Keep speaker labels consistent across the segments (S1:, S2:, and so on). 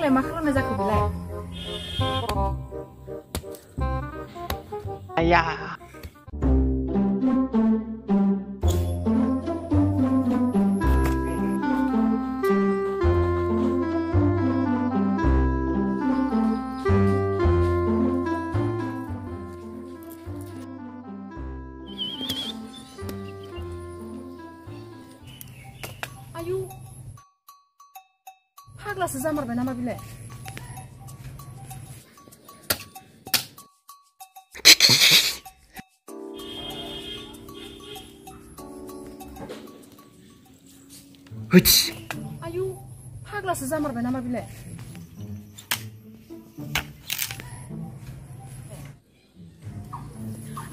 S1: नोंलाय मा खालामनाय जाखो बेलाय
S2: आया
S1: आयु फाग्लासो जामारबाय नामा बिलाय आयु फाग्लासो जामारबाय नामा बिलाय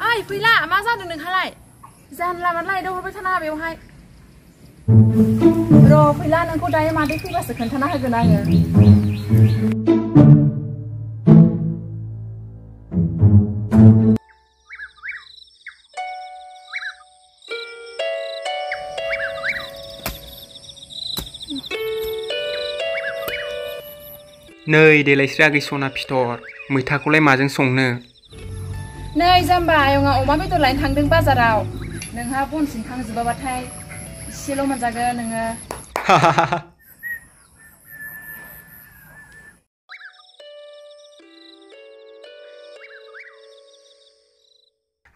S1: ओइ फैला मा जादों नोंहालाय जानला मानला एदावहरबाय थानाङा बेवहाय र' फैला नोंखौ दायो मादै फैबासो खोन्थाना होगोन आङो
S2: नै देलायस्रि आगै सना फिथर मैथाखौलाय माजों संनो
S1: नै जाम्बा आयंआ अमा बेदर लायनो थांदों बाजाराव नोंहा बन सिनखांजोबाबाथाय इसेल' मोनजागोन नोङो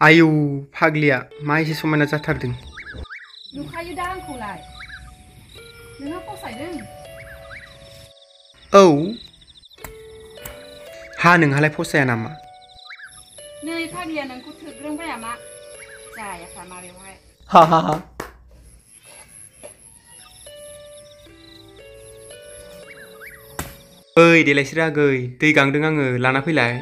S2: आयौ फाग्लिया मा एसे समायना जाथारदों
S1: नुखायो दा आंखौलाय नोंहा फसायदों
S2: औ हा नोंहालाय फसाया नामा
S1: नै फाग्लिया नोंखौ थोग्रोंबाया मा जायाखा मा बेवहाय
S2: हा ओइ देलायस्रि आगै दै गांदों आङो लाना फैलाय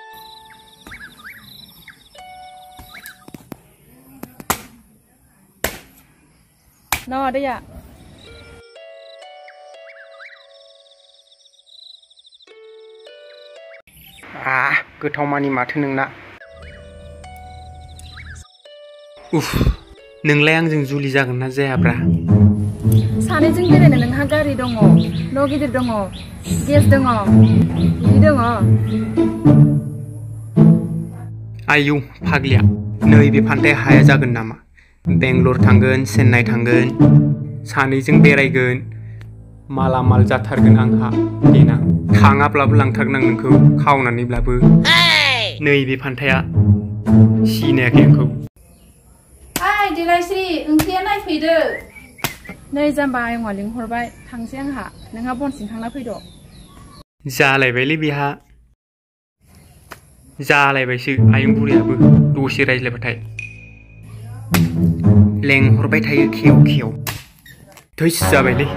S1: न' दैया
S2: गोथाव मानि माथो नोंना उफ नोंलाय आंजों जुलि जागोन ना जायाब्रा
S1: सानैजों बेरायनो नोंहा गारि दङ न' गिदिर दङ गेस दङ बिदि दङ
S2: आयौ फाग्लिया नैबे फान्थाया हाया जागोन नामा बेंगलर थांगोन चेन्नाइ थांगोन सानैजों बेरायगोन माला माल जाथारगोन आंहा देनां थाङाब्लाबो लांथारगोन आं नोंखौ खावनानैब्लाबो नैबे फान्थाया सिनायाखै आंखौ
S1: ओइ देलायस्रि ओंख्रिया नायफैदो नै जाम्बा आयंआ लिंहरबाय थांसै आंहा नोंहा बन सिनखांना फैद'
S2: जालायबायलै बेहा जालायबायसो आयं बुरियाबो दसे रायज्लायबाथाय लेंहरबाय थायो खेव खेव थैस जाबायलै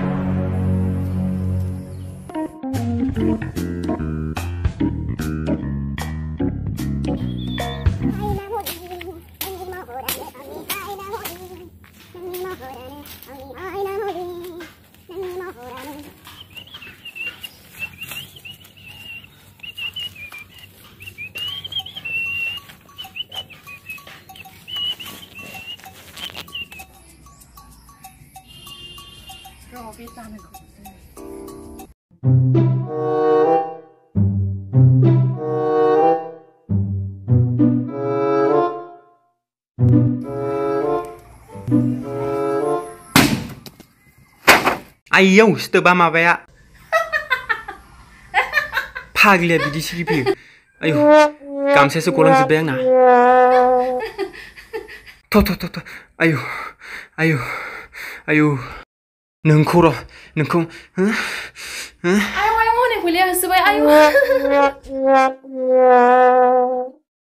S2: आयौ सिथोबा माबाया फाग्लिया बिदि सिरिफैयो आयौ गामसायासो गलांजोब्बाय आंना थ आयौ आयौ आयौ नोंखौ र' नोंखौ
S1: आयौ हनै फैलिया होसोबाय आयौ